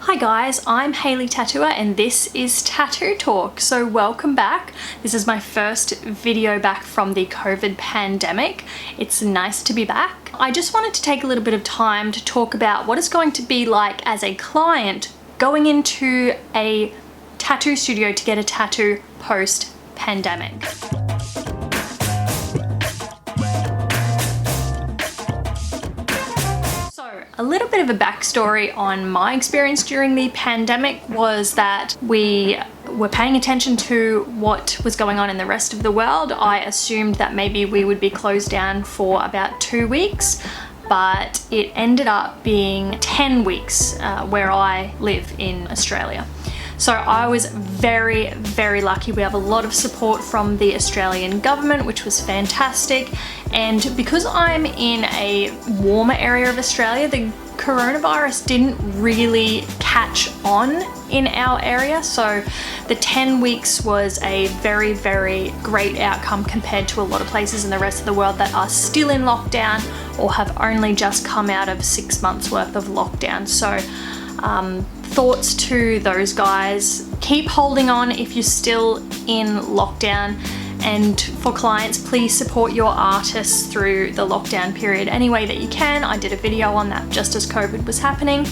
Hi guys, I'm Haylee Tattooer and this is Tattoo Talk. So welcome back. This is my first video back from the COVID pandemic. It's nice to be back. I just wanted to take a little bit of time to talk about what it's going to be like as a client going into a tattoo studio to get a tattoo post-pandemic. A little bit of a backstory on my experience during the pandemic was that we were paying attention to what was going on in the rest of the world. I assumed that maybe we would be closed down for about 2 weeks, but it ended up being 10 weeks where I live in Australia. So I was very, very lucky. We have a lot of support from the Australian government, which was fantastic. And because I'm in a warmer area of Australia, the coronavirus didn't really catch on in our area. So the 10 weeks was a very, very great outcome compared to a lot of places in the rest of the world that are still in lockdown or have only just come out of 6 months worth of lockdown. So thoughts to those guys. Keep holding on if you're still in lockdown, and for clients, please support your artists through the lockdown period any way that you can. I did a video on that just as COVID was happening.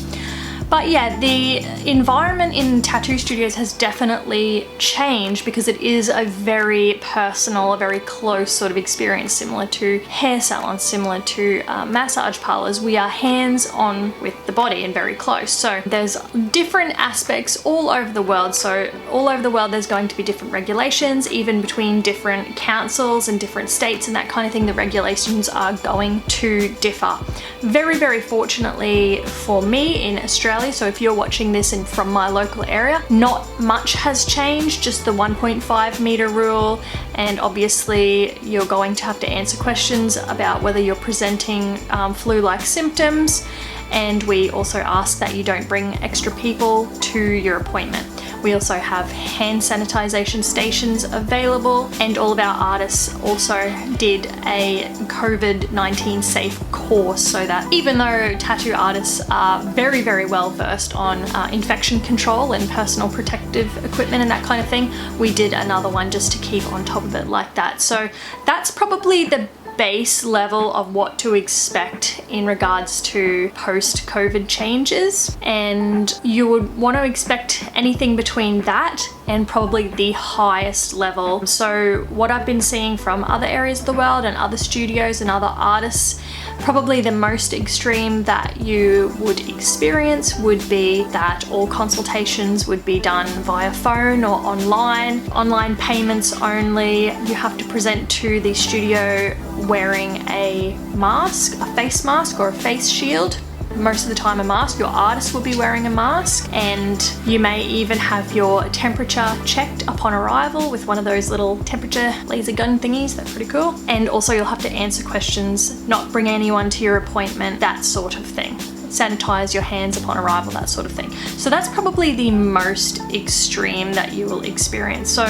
But yeah, the environment in tattoo studios has definitely changed because it is a very personal, a very close sort of experience, similar to hair salons, similar to massage parlors. We are hands-on with the body and very close. So there's different aspects all over the world. So all over the world there's going to be different regulations, even between different councils and different states and that kind of thing. The regulations are going to differ. Very, very fortunately for me in Australia, so if you're watching this from my local area, not much has changed, just the 1.5 meter rule, and obviously you're going to have to answer questions about whether you're presenting flu-like symptoms, and we also ask that you don't bring extra people to your appointment. We also have hand sanitization stations available, and all of our artists also did a COVID-19 safe course, so that even though tattoo artists are very, very well versed on infection control and personal protective equipment and that kind of thing, we did another one just to keep on top of it like that. So that's probably the base level of what to expect in regards to post-COVID changes, and you would want to expect anything between that and probably the highest level. So what I've been seeing from other areas of the world and other studios and other artists, probably the most extreme that you would experience would be that all consultations would be done via phone or online payments only. You have to present to the studio wearing a mask, a face mask or a face shield. Most of the time a mask. Your artist will be wearing a mask, and you may even have your temperature checked upon arrival with one of those little temperature laser gun thingies. They're pretty cool. And also you'll have to answer questions, not bring anyone to your appointment, that sort of thing. Sanitize your hands upon arrival, that sort of thing. So that's probably the most extreme that you will experience. So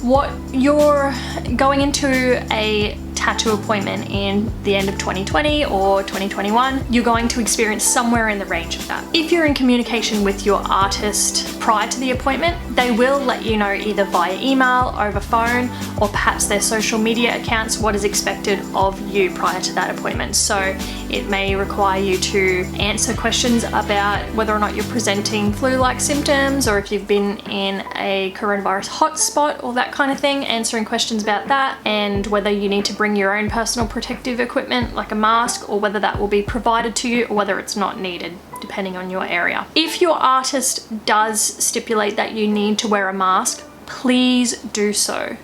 what you're going into a tattoo appointment in the end of 2020 or 2021, you're going to experience somewhere in the range of that. If you're in communication with your artist prior to the appointment, they will let you know either via email, over phone, or perhaps their social media accounts what is expected of you prior to that appointment. So it may require you to answer questions about whether or not you're presenting flu-like symptoms, or if you've been in a coronavirus hotspot or that kind of thing, answering questions about that, and whether you need to bring your own personal protective equipment like a mask, or whether that will be provided to you or whether it's not needed, depending on your area. If your artist does stipulate that you need to wear a mask, please do so,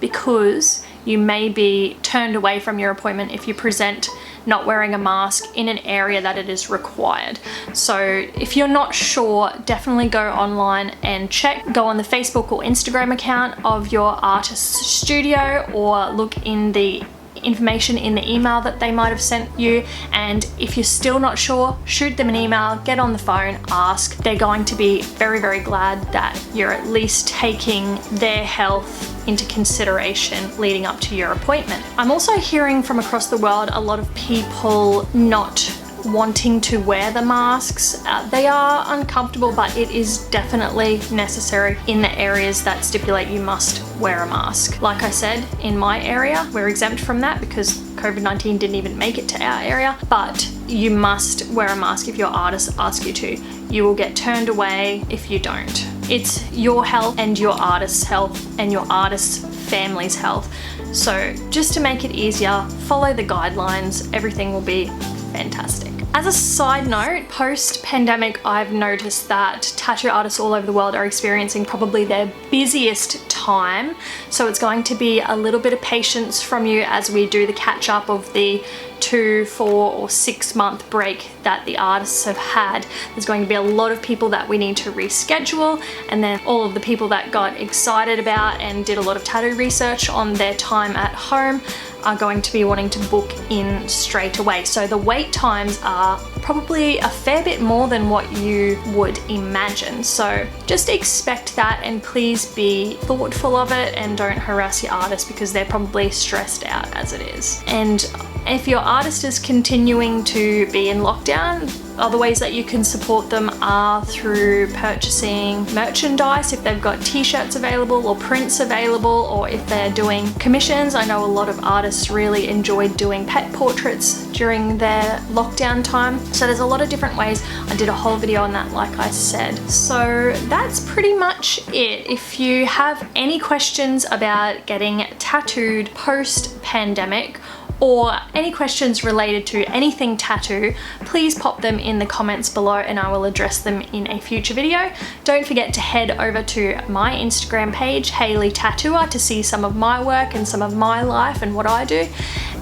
because you may be turned away from your appointment if you present not wearing a mask in an area that it is required. So if you're not sure, definitely go online and check. Go on the Facebook or Instagram account of your artist's studio, or look in the information in the email that they might have sent you, and if you're still not sure, shoot them an email, get on the phone, ask. They're going to be very, very glad that you're at least taking their health into consideration leading up to your appointment. I'm also hearing from across the world a lot of people not wanting to wear the masks. They are uncomfortable, but it is definitely necessary in the areas that stipulate you must wear a mask. Like I said, in my area, we're exempt from that because COVID-19 didn't even make it to our area, but you must wear a mask if your artists ask you to. You will get turned away if you don't. It's your health and your artist's health and your artist's family's health. So just to make it easier, follow the guidelines. Everything will be fantastic. As a side note, post-pandemic, I've noticed that tattoo artists all over the world are experiencing probably their busiest time. So it's going to be a little bit of patience from you as we do the catch up of the 2, 4 or 6 month break that the artists have had. There's going to be a lot of people that we need to reschedule, and then all of the people that got excited about and did a lot of tattoo research on their time at home are going to be wanting to book in straight away. So the wait times are probably a fair bit more than what you would imagine. So just expect that, and please be thoughtful of it and don't harass your artist because they're probably stressed out as it is. And if your artist is continuing to be in lockdown, other ways that you can support them are through purchasing merchandise if they've got t-shirts available or prints available, or if they're doing commissions. I know a lot of artists really enjoyed doing pet portraits during their lockdown time. So there's a lot of different ways. I did a whole video on that, like I said. So that's pretty much it. If you have any questions about getting tattooed post-pandemic, or any questions related to anything tattoo, please pop them in the comments below and I will address them in a future video. Don't forget to head over to my Instagram page, hayleetattooer, to see some of my work and some of my life and what I do.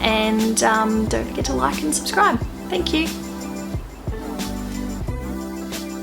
And don't forget to like and subscribe. Thank you.